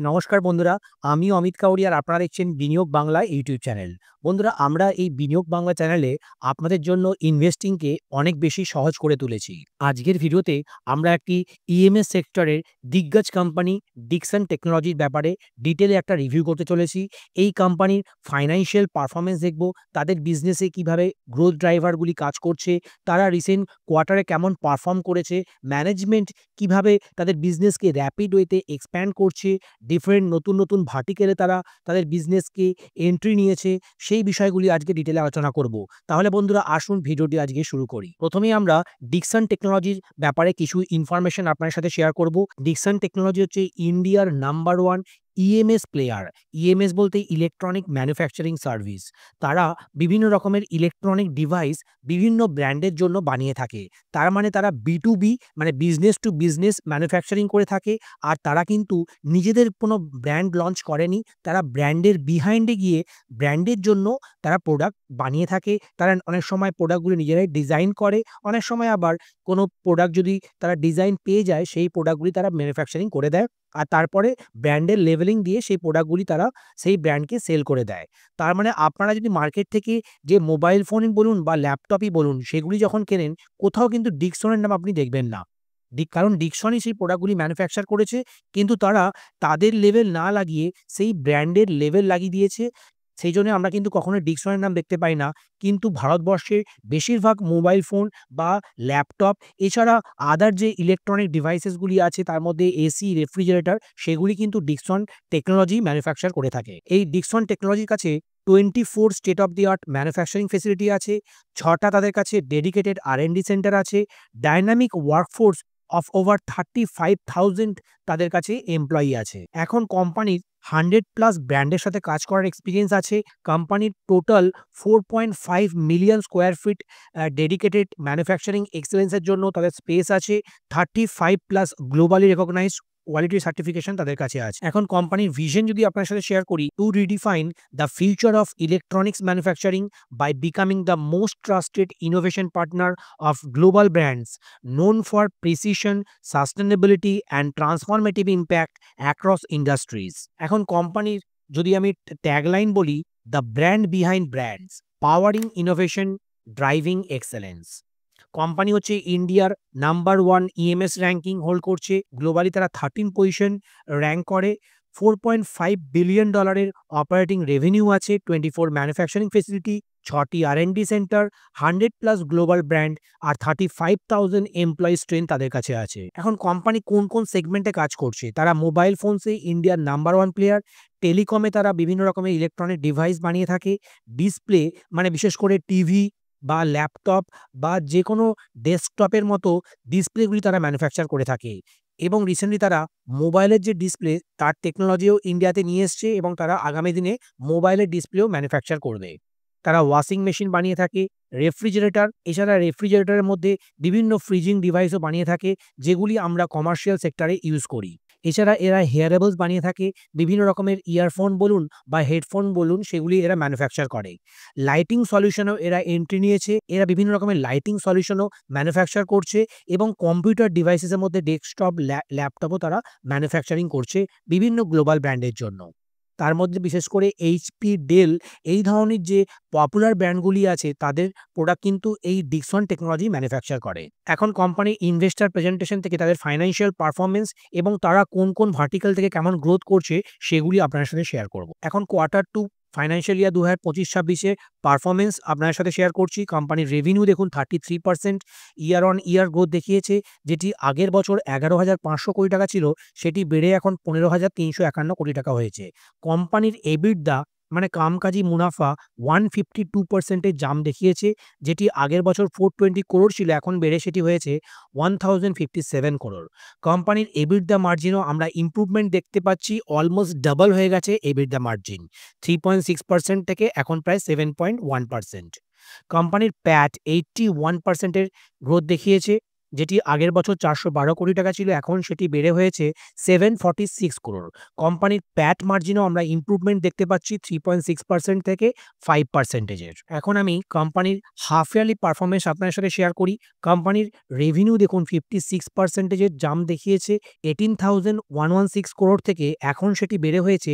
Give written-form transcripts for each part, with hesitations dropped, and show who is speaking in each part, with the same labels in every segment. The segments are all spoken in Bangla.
Speaker 1: নমস্কার বন্ধুরা, আমি অমিত কাউরি আর আপনারা দেখছেন বিনিয়োগ বাংলা ইউটিউব চ্যানেল। বন্ধুরা, আমরা এই বিনিয়োগ বাংলা চ্যানেলে আপনাদের জন্য ইনভেস্টিংকে অনেক বেশি সহজ করে তুলেছি। আজকের ভিডিওতে আমরা একটি ইএমএস সেক্টরের দিগ্গজ কোম্পানি ডিকসন টেকনোলজির ব্যাপারে ডিটেলে একটা রিভিউ করতে চলেছি। এই কোম্পানির ফাইন্যান্সিয়াল পারফরম্যান্স দেখব, তাদের বিজনেসে কিভাবে গ্রোথ ড্রাইভারগুলি কাজ করছে, তারা রিসেন্ট কোয়ার্টারে কেমন পারফর্ম করেছে, ম্যানেজমেন্ট কিভাবে তাদের বিজনেসকে র‍্যাপিড ওয়েতে এক্সপ্যান্ড করছে, ডিফারেন্ট নতুন ভার্টিক্যালে তারা তাদের বিজনেসকে এন্ট্রি নিয়েছে, সেই বিষয়গুলি আজকে ডিটেইলে আলোচনা করব। তাহলে বন্ধুরা, আসুন ভিডিওটি আজকে শুরু করি। প্রথমেই আমরা ডিকসন টেকনোলজির ব্যাপারে কিছু ইনফরমেশন আপনার সাথে শেয়ার করব। ডিকসন টেকনোলজি হচ্ছে ইন্ডিয়ার নাম্বার 1 ইএমএস প্লেয়ার। ইএমএস বলতে ইলেকট্রনিক ম্যানুফ্যাকচারিং সার্ভিস। তারা বিভিন্ন রকমের ইলেকট্রনিক ডিভাইস বিভিন্ন ব্র্যান্ডের জন্য বানিয়ে থাকে। তার মানে তারা B2B মানে বিজনেস টু বিজনেস ম্যানুফ্যাকচারিং করে থাকে। আর তারা কিন্তু নিজেদের কোনো ব্র্যান্ড লঞ্চ করেনি। তারা ব্র্যান্ডের বিহাইন্ডে গিয়ে ব্র্যান্ডের জন্য তারা প্রোডাক্ট বানিয়ে থাকে। তারা অনেক সময় প্রোডাক্টগুলো নিজেরাই ডিজাইন করে, অনেক সময় আবার কোনো প্রোডাক্ট যদি তারা ডিজাইন পেয়ে যায়, সেই প্রোডাক্টগুলি তারা ম্যানুফ্যাকচারিং করে দেয়। আর তারপরে ব্র্যান্ডের লেভেলিং দিয়ে সেই প্রোডাক্টগুলি তারা সেই ব্র্যান্ডকে সেল করে দেয়। তার মানে আপনারা যদি মার্কেট থেকে যে মোবাইল ফোনই বলুন বা ল্যাপটপই বলুন, সেগুলি যখন কেনেন, কোথাও কিন্তু ডিকসনের নাম আপনি দেখবেন না। কারণ ডিকসনই সেই প্রোডাক্টগুলি ম্যানুফ্যাকচার করেছে, কিন্তু তারা তাদের লেভেল না লাগিয়ে সেই ব্র্যান্ডের লেভেল লাগিয়ে দিয়েছে। সেইজন্য আমরা কিন্তু কখনোই ডিকসনের নাম দেখতে পাই না। কিন্তু ভারতবর্ষে বেশিরভাগ মোবাইল ফোন বা ল্যাপটপ এছাড়া আদার যে ইলেকট্রনিক ডিভাইসেসগুলি আছে, তার মধ্যে এসি, রেফ্রিজারেটর, সেগুলি কিন্তু ডিকসন টেকনোলজি ম্যানুফ্যাকচার করে থাকে। এই ডিকসন টেকনোলজির কাছে 24 state of the art manufacturing facility আছে, 6টা তাদের কাছে ডেডিকেটেড R&D সেন্টার আছে, ডায়নামিক ওয়ার্কফোর্স অফ ওভার 35,000 তাদের কাছে এমপ্লয়ি আছে। এখন কোম্পানির 100+ ব্র্যান্ডের সাথে কাজ করার এক্সপিরিয়েন্স আছে। কোম্পানির total 4.5 million square feet dedicated manufacturing এক্সেলেন্সের জন্য তাদের স্পেস আছে। 35+ গ্লোবালি রেকগনাইজড কোয়ালিটি সার্টিফিকেশন তাদের কাছে আছে। এখন কোম্পানির ভিশন যদি আপনার সাথে শেয়ার করি, to redefine the future of electronics manufacturing by becoming the most trusted innovation partner of global brands known for precision, sustainability and transformative impact across industries। এখন কোম্পানির যদি আমি ট্যাগলাইন বলি, the brand behind brands, powering innovation, driving excellence. Company হচ্ছে ইন্ডিয়ার নাম্বার 1 ইএমএস র্যাঙ্কিং হোল্ড করছে। গ্লোবালি তারা 13 পজিশন র্যাঙ্ক করে। $4.5 বিলিয়ন অপারেটিং রেভিনিউ আছে, 24 ম্যানুফ্যাকচারিং ফেসিলিটি, 6টি R&D সেন্টার, 100+ গ্লোবাল ব্র্যান্ড আর 35,000 এমপ্লয়ি স্ট্রেন্থ তাদের কাছে আছে। এখন কোম্পানি কোন কোন সেগমেন্টে কাজ করছে? তারা মোবাইল ফোনসে ইন্ডিয়ার নাম্বার 1 প্লেয়ার। টেলিকমে তারা বিভিন্ন রকমের ইলেকট্রনিক ডিভাইস বানিয়ে থাকে। ডিসপ্লে মানে বিশেষ করে টিভি বা ল্যাপটপ বা যে কোনো ডেস্কটপের মতো ডিসপ্লেগুলি তারা ম্যানুফ্যাকচার করে থাকে। এবং রিসেন্টলি তারা মোবাইলের যে ডিসপ্লে, তার টেকনোলজিও ইন্ডিয়াতে নিয়ে এসছে এবং তারা আগামী দিনে মোবাইলের ডিসপ্লেও ম্যানুফ্যাকচার করবে। তারা ওয়াশিং মেশিন বানিয়ে থাকে, রেফ্রিজারেটর, এছাড়া রেফ্রিজারেটরের মধ্যে বিভিন্ন ফ্রিজিং ডিভাইসও বানিয়ে থাকে, যেগুলি আমরা কমার্শিয়াল সেক্টরে ইউজ করি। এছাড়া এরা হেয়ারেবলস বানিয়ে থাকে, বিভিন্ন রকমের ইয়ারফোন বলুন বা হেডফোন বলুন, সেগুলি এরা ম্যানুফ্যাকচার করে। লাইটিং সলিউশনেও এরা এন্ট্রি নিয়েছে, এরা বিভিন্ন রকমের লাইটিং সলিউশনও ম্যানুফ্যাকচার করছে এবং কম্পিউটার ডিভাইসেসের মধ্যে ডেস্কটপ, ল্যাপটপও তারা ম্যানুফ্যাকচারিং করছে বিভিন্ন গ্লোবাল ব্র্যান্ডের জন্য। তার মধ্যে বিশেষ করে এইচপি, ডেল এই ধরনের যে পপুলার ব্র্যান্ডগুলি আছে, তাদের প্রোডাক্ট কিন্তু এই ডিকসন টেকনোলজি ম্যানুফ্যাকচার করে। এখন কোম্পানি ইনভেস্টর প্রেজেন্টেশন থেকে তাদের ফাইন্যান্সিয়াল পারফরম্যান্স এবং তারা কোন ভার্টিক্যাল থেকে কেমন গ্রোথ করছে, সেগুলি আপনার সাথে শেয়ার করব। এখন Q2 ফাইন্যান্সিয়াল ইয়ার 2025-26 পারফরম্যান্স আপনার সাথে শেয়ার করছি। কোম্পানির রেভিনিউ দেখুন 33% ইয়ার অন ইয়ার গ্রোথ দেখিয়েছে, যেটি আগের বছর 11,500 কোটি টাকা ছিল, সেটি বেড়ে এখন 15,351 কোটি টাকা হয়েছে। কোম্পানির EBITDA মানে কামকাজি মুনাফা 152% জাম্প দেখিয়েছে, যেটি আগের বছর 420 করোড় ছিল, এখন বেড়ে সেটি হয়েছে 1,057 করোড়। কোম্পানির EBITDA মার্জিনও আমরা ইমপ্রুভমেন্ট দেখতে পাচ্ছি, অলমোস্ট ডাবল হয়ে গেছে EBITDA মার্জিন, 3.6% থেকে এখন প্রায় 7.1%। কোম্পানির প্যাট 81% গ্রোথ দেখিয়েছে, যেটি আগের বছর 412 কোটি টাকা ছিল, এখন সেটি বেড়ে হয়েছে 746 crore। কোম্পানির প্যাট মার্জিনেও আমরা ইমপ্রুভমেন্ট দেখতে পাচ্ছি 3.6% থেকে 5% এর। এখন আমি কোম্পানির হাফ ইয়ারলি পারফরম্যান্স আপনার সাথে শেয়ার করি। কোম্পানির রেভিনিউ দেখুন 56% এর জাম্প দেখিয়েছে 18,116 crore থেকে এখন সেটি বেড়ে হয়েছে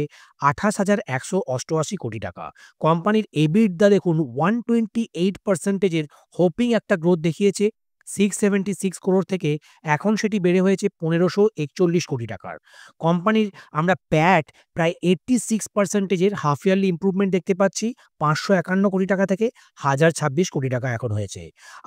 Speaker 1: 28,188 কোটি টাকা। কোম্পানির EBITDA দেখুন 128% এর হোপিং একটা গ্রোথ দেখিয়েছে 676 crore থেকে এখন সেটি বেড়ে হয়েছে 1,541 কোটি টাকার। কোম্পানির আমরা প্যাট প্রায় 86% এর হাফ ইয়ারলি ইমপ্রুভমেন্ট দেখতে পাচ্ছি 551 কোটি টাকা থেকে 1,026 কোটি টাকা এখন হয়েছে।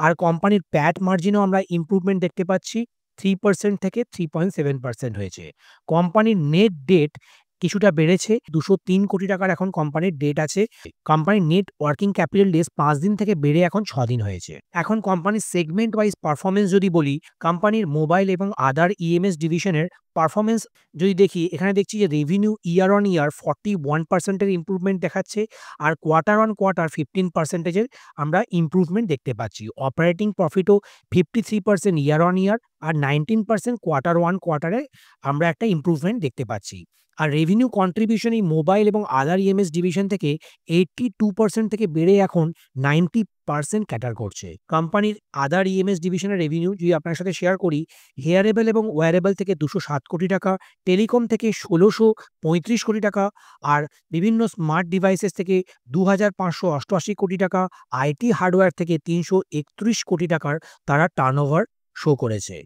Speaker 1: আর কোম্পানির প্যাট মার্জিনেও আমরা ইমপ্রুভমেন্ট দেখতে পাচ্ছি 3% থেকে 3.7% হয়েছে। কোম্পানির নেট ডেট কিছুটা বেড়েছে 203 কোটি টাকার এখন কোম্পানির ডেট আছে। কোম্পানির নেট ওয়ার্কিং ক্যাপিটাল ডেজ 5 দিন থেকে বেড়ে এখন 6 দিন হয়েছে। এখন কোম্পানির সেগমেন্ট ওয়াইজ পারফরম্যান্স যদি বলি, কোম্পানির মোবাইল এবং আদার ইএমএস ডিভিশনের পারফরম্যান্স যদি দেখি, এখানে দেখছি যে রেভিনিউ ইয়ার অন ইয়ার 41% এর ইমপ্রুভমেন্ট দেখাচ্ছে আর কোয়ার্টার অন কোয়ার্টার 15% এর আমরা ইমপ্রুভমেন্ট দেখতে পাচ্ছি। অপারেটিং প্রফিটও 53% ইয়ার অন ইয়ার আর 19% কোয়ার্টার ওয়ান কোয়ার্টারে আমরা একটা ইমপ্রুভমেন্ট দেখতে পাচ্ছি। আর রেভিনিউ কন্ট্রিবিউশন এই মোবাইল এবং আদার ইএমএস ডিভিশন থেকে 82% থেকে বেড়ে এখন 90% ক্যাটার করছে। কোম্পানির আদার ইএমএস ডিভিশনের রেভিনিউ যদি আপনার সাথে শেয়ার করি, হেয়ারেবল এবং ওয়্যারেবল থেকে 207 কোটি টাকা, টেলিকম থেকে 1,635 কোটি টাকা, আর বিভিন্ন স্মার্ট ডিভাইসেস থেকে 2,588 কোটি টাকা, আইটি হার্ডওয়্যার থেকে 331 কোটি টাকার তারা টার্নওভার শো করেছে।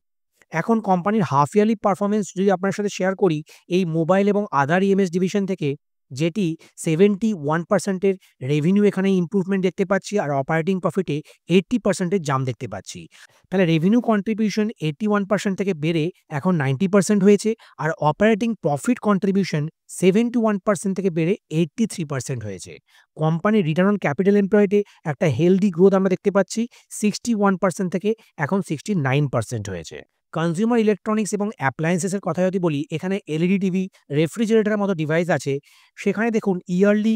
Speaker 1: এখন কোম্পানির হাফ ইয়ারলি পারফরম্যান্স যদি আপনার সাথে শেয়ার করি, এই মোবাইল এবং আদার ইএমএস ডিভিশন থেকে যেটি 71% এর রেভিনিউ এখানে ইমপ্রুভমেন্ট দেখতে পাচ্ছি আর অপারেটিং প্রফিটে 80% এর জাম্প দেখতে পাচ্ছি। তাহলে রেভিনিউ কন্ট্রিবিউশন 81% থেকে বেড়ে এখন 90% হয়েছে আর অপারেটিং প্রফিট কন্ট্রিবিউশন 71% থেকে বেড়ে 83% হয়েছে। কোম্পানির রিটার্ন অন ক্যাপিটাল এমপ্লয়েডে একটা হেলদি গ্রোথ আমরা দেখতে পাচ্ছি 61% থেকে এখন 69% হয়েছে। কনজিউমার ইলেকট্রনিক্স এবং অ্যাপ্লায়েন্সেসের কথা যদি বলি, এখানে এলইডি টিভি, রেফ্রিজারেটরের মতো ডিভাইস আছে। সেখানে দেখুন ইয়ারলি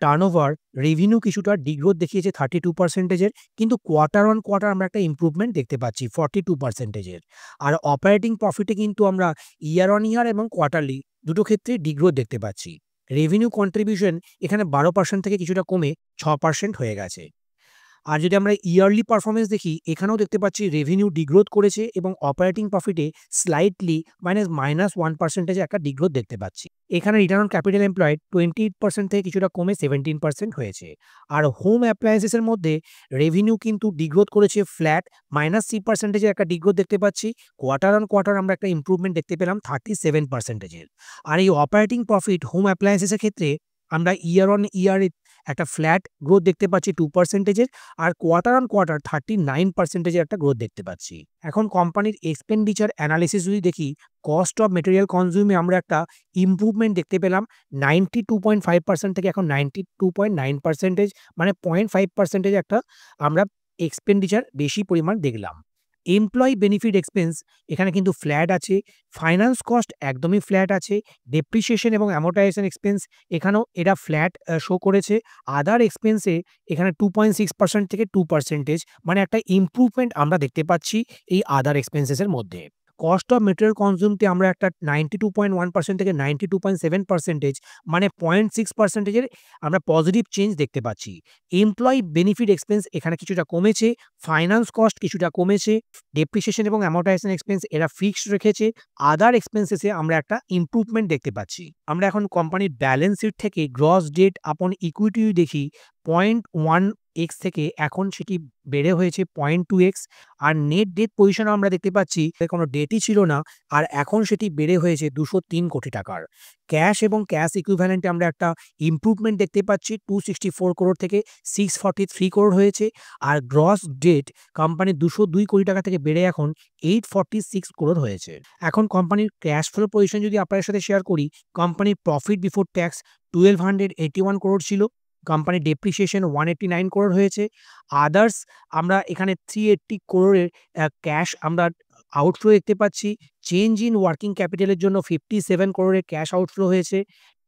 Speaker 1: টার্নওভার রেভিনিউ কিছুটা ডিগ্রোথ দেখিয়েছে 32% এর, কিন্তু কোয়ার্টার অন কোয়ার্টার আমরা একটা ইমপ্রুভমেন্ট দেখতে পাচ্ছি 42% এর। আর অপারেটিং প্রফিটে কিন্তু আমরা ইয়ার অন ইয়ার এবং কোয়ার্টারলি দুটো ক্ষেত্রে ডিগ্রোথ দেখতে পাচ্ছি। রেভিনিউ কন্ট্রিবিউশন এখানে 12% থেকে কিছুটা কমে 6% হয়ে গেছে। আর যদি আমরা ইয়ারলি পারফরম্যান্স দেখি, এখানেও দেখতে পাচ্ছি রেভিনিউ ডিগ্রোথ করেছে এবং অপারেটিং প্রফিটে স্লাইটলি -1% একটা ডিগ্রোথ দেখতে পাচ্ছি। এখানে রিটার্ন অন ক্যাপিটাল এমপ্লয়েড 28% থেকে কিছুটা কমে 17% হয়েছে। আর হোম অ্যাপ্লায়েন্সেসের মধ্যে রেভিনিউ কিন্তু ডিগ্রোথ করেছে ফ্ল্যাট -3% একটা ডিগ্রোথ দেখতে পাচ্ছি। কোয়ার্টার অন কোয়ার্টার আমরা একটা ইমপ্রুভমেন্ট দেখতে পেলাম 37% এর। আর এই অপারেটিং প্রফিট হোম অ্যাপ্লায়েন্সেসের ক্ষেত্রে আমরা ইয়ার অন ইয়ার একটা ফ্ল্যাট গ্রোথ দেখতে পাচ্ছি 2% এর আর কোয়ার্টার অন কোয়ার্টার 39% এর একটা গ্রোথ দেখতে পাচ্ছি। এখন কোম্পানির এক্সপেন্ডিচার অ্যানালিসিস যদি দেখি, কস্ট অফ মেটেরিয়াল কনজিউমে আমরা একটা ইমপ্রুভমেন্ট দেখতে পেলাম 92.5% থেকে এখন 92.9%, মানে 0.5% একটা আমরা এক্সপেন্ডিচার বেশি পরিমাণ দেখলাম। এমপ্লয়ি বেনিফিট এক্সপেন্স এখানে কিন্তু ফ্ল্যাট আছে, ফাইন্যান্স কস্ট একদমই ফ্ল্যাট আছে, ডেপ্রিসিয়েশন এবং অ্যামortization এক্সপেন্স এখানেও এটা ফ্ল্যাট শো করেছে। আদার এক্সপেন্সে এখানে 2.6% থেকে 2%, মানে একটা ইমপ্রুভমেন্ট আমরা দেখতে পাচ্ছি এই আদার এক্সপেন্সেসের মধ্যে। কস্ট অফ মেটেরিয়াল কনজিউমতে আমরা একটা 92.1% থেকে 92.7%, মানে 0.6% এর আমরা পজিটিভ চেঞ্জ দেখতে পাচ্ছি। এমপ্লয়ি বেনিফিট এক্সপেন্স এখানে কিছুটা কমেছে, ফাইন্যান্স কস্ট কিছুটা কমেছে, ডেপ্রিসিয়েশন এবং অ্যামortization এক্সপেন্স এরা ফিক্সড রেখেছে। আদার এক্সপেন্সেসে আমরা একটা ইমপ্রুভমেন্ট দেখতে পাচ্ছি। আমরা এখন কোম্পানির ব্যালেন্স শিট থেকে গ্রস ডেট আপন ইকুইটি দেখি, 0.1x থেকে এখন সেটি বেড়ে হয়েছে 0.2x। আর নেট ডেট পজিশনও আমরা দেখতে পাচ্ছি কোনো ডেটই ছিল না আর এখন সেটি বেড়ে হয়েছে 203 কোটি টাকার। ক্যাশ এবং ক্যাশ ইকুইভ্যালেন্টে আমরা একটা ইমপ্রুভমেন্ট দেখতে পাচ্ছি 264 করোড় থেকে 643 করোড় হয়েছে। আর গ্রস ডেট কোম্পানির 202 কোটি টাকা থেকে বেড়ে এখন 846 করোড় হয়েছে। এখন কোম্পানির ক্যাশ ফ্লো পজিশন যদি আপনাদের সাথে শেয়ার করি, কোম্পানির প্রফিট বিফোর ট্যাক্স 1281 করোড় ছিল, কোম্পানির ডেপ্রিসিয়েশন 189 করোড় হয়েছে। আদার্স আমরা এখানে 380 করোড়ের ক্যাশ আমরা আউটফ্লো দেখতে পাচ্ছি। চেঞ্জ ইন ওয়ার্কিং ক্যাপিটালের জন্য 57 করোড়ের ক্যাশ আউটফ্লো হয়েছে।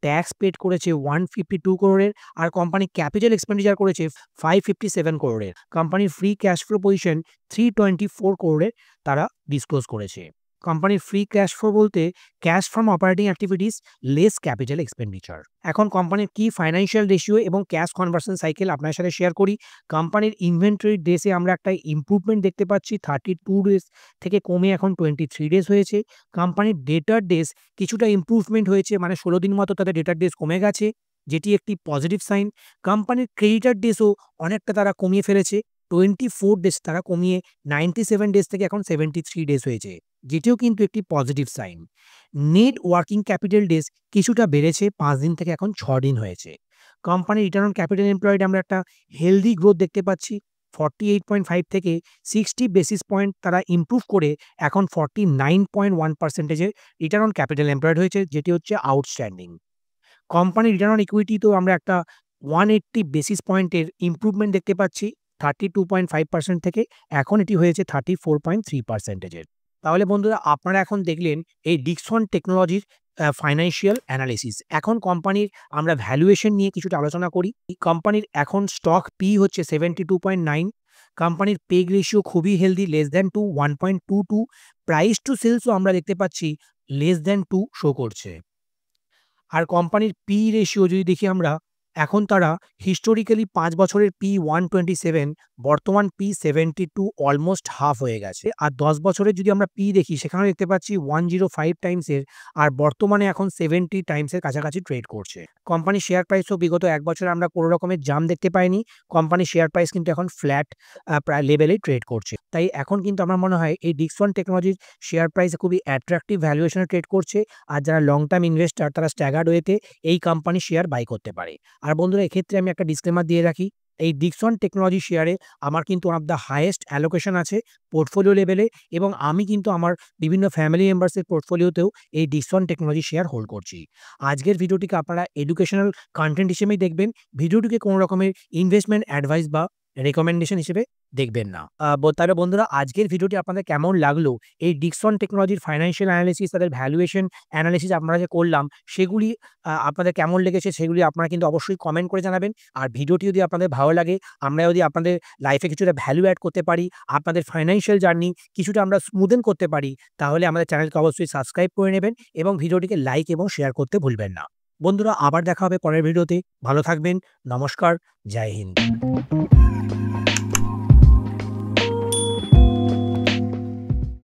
Speaker 1: ট্যাক্স পেড করেছে 152 করোড়ের, আর কোম্পানি ক্যাপিটাল এক্সপেন্ডিচার করেছে 557 করোড়ের। কোম্পানির ফ্রি ক্যাশ ফ্লো পজিশন 324 করোড়ের তারা ডিসক্লোজ করেছে। কোম্পানির ফ্রি ক্যাশ ফ্লো বলতে cash from operating activities less capital expenditure. এখন কোম্পানির কি ফাইন্যান্সিয়াল রেশিও এবং ক্যাশ কনভার্সন সাইকেল আপনার সাথে শেয়ার করি। কোম্পানির ইনভেন্টরি ডেসে আমরা একটা ইমপ্রুভমেন্ট দেখতে পাচ্ছি, 32 ডেজ থেকে কমে এখন 23 ডেজ হয়েছে। কোম্পানির ডেটার ডেজ কিছুটা ইমপ্রুভমেন্ট হয়েছে, মানে 16 দিন মতো তাদের ডেটার ডেজ কমে গেছে, যেটি একটি পজিটিভ সাইন। কোম্পানির ক্রেডিটার ডেজও অনেকটা তারা কমিয়ে ফেলেছে, 24 ডেজ তারা কমিয়ে 97 ডেজ থেকে এখন 73 ডেজ হয়েছে, যেটিও কিন্তু একটি positive sign. Net working capital days কিছুটা বেড়েছে, 5 দিন থেকে এখন 6 দিন হয়েছে। কোম্পানির রিটার্ন অন ক্যাপিটাল এমপ্লয়েড আমরা একটা হেলদি গ্রোথ দেখতে পাচ্ছি, 48.5 থেকে 60 বেসিস পয়েন্ট তারা ইমপ্রুভ করে এখন 49.1%-এর রিটার্ন অন ক্যাপিটাল এমপ্লয়েড হয়েছে, যেটি হচ্ছে আউটস্ট্যান্ডিং। কোম্পানির রিটার্ন অন ইকুইটিতেও আমরা একটা 180 বেসিস পয়েন্টের ইমপ্রুভমেন্ট দেখতে পাচ্ছি, 32.5% থেকে এখন এটি হয়েছে 34.3%-এর। তাহলে বন্ধুরা, আপনারা এখন দেখলেন এই ডিক্সন টেকনোলজির ফাইন্যান্সিয়াল অ্যানালিসিস। এখন কোম্পানির আমরা ভ্যালুয়েশন নিয়ে কিছুটা আলোচনা করি। এই কোম্পানির এখন স্টক পি হচ্ছে 72.9, কোম্পানির পেগ রেশিও খুবই healthy, less than 2, 1.22। Price to সেলসও আমরা দেখতে পাচ্ছি লেস দ্যান 2 শো করছে। আর কোম্পানির পি রেশিও যদি দেখি আমরা, এখন তারা হিস্টোরিক্যালি 5 বছরের পি 127, বর্তমান পি 72, অলমোস্ট হাফ হয়ে গেছে। আর 10 বছরের যদি আমরা পি দেখি, সেখানেও দেখতে পাচ্ছি 105 টাইমসের, আর বর্তমানে এখন 70 টাইমসের কাছাকাছি ট্রেড করছে। কোম্পানির শেয়ার প্রাইসও বিগত 1 বছরে আমরা কোনো রকমের জাম্প দেখতে পাইনি। কোম্পানির শেয়ার প্রাইস কিন্তু এখন ফ্ল্যাট প্রায় লেভেলে ট্রেড করছে। তাই এখন কিন্তু আমার মনে হয় এই ডিক্সন টেকনোলজির শেয়ার প্রাইস খুবই অ্যাট্রাকটিভ ভ্যালুয়েশনে ট্রেড করছে। আর যারা লং টার্ম ইনভেস্টর, তারা স্ট্যাগার্ড ওয়েতে এই কোম্পানির শেয়ার বাই করতে পারে। আর বন্ধুরা, এক্ষেত্রে আমি একটা ডিসক্লেমার দিয়ে রাখি, এই ডিক্সন টেকনোলজি শেয়ারে আমার কিন্তু one of the highest allocation আছে পোর্টফোলিও লেভেলে, এবং আমি কিন্তু আমার বিভিন্ন ফ্যামিলি মেম্বার্সের পোর্টফোলিওতেও এই ডিক্সন টেকনোলজি শেয়ার হোল্ড করছি। আজকের ভিডিওটিকে আপনারা এডুকেশনাল কন্টেন্ট হিসেবেই দেখবেন, ভিডিওটিকে কোনো রকমের ইনভেস্টমেন্ট অ্যাডভাইস বা রেকমেন্ডেশন হিসেবে দেখবেন না। তাহলে বন্ধুরা, আজকের ভিডিওটি আপনাদের কেমন লাগলো? এই ডিক্সন টেকনোলজির ফাইন্যান্সিয়াল অ্যানালিসিস, তাদের ভ্যালুয়েশন অ্যানালিসিস আমরা যে করলাম, সেগুলি আপনাদের কেমন লেগেছে সেগুলি আপনারা কিন্তু অবশ্যই কমেন্ট করে জানাবেন। আর ভিডিওটি যদি আপনাদের ভালো লাগে, আমরা যদি আপনাদের লাইফে কিছুটা ভ্যালু অ্যাড করতে পারি, আপনাদের ফাইন্যান্সিয়াল জার্নি কিছুটা আমরা স্মুদেন করতে পারি, তাহলে আমাদের চ্যানেলকে অবশ্যই সাবস্ক্রাইব করে নেবেন এবং ভিডিওটিকে লাইক এবং শেয়ার করতে ভুলবেন না। বন্ধুরা, আবার দেখা হবে পরের ভিডিওতে। ভালো থাকবেন। নমস্কার। জয় হিন্দ।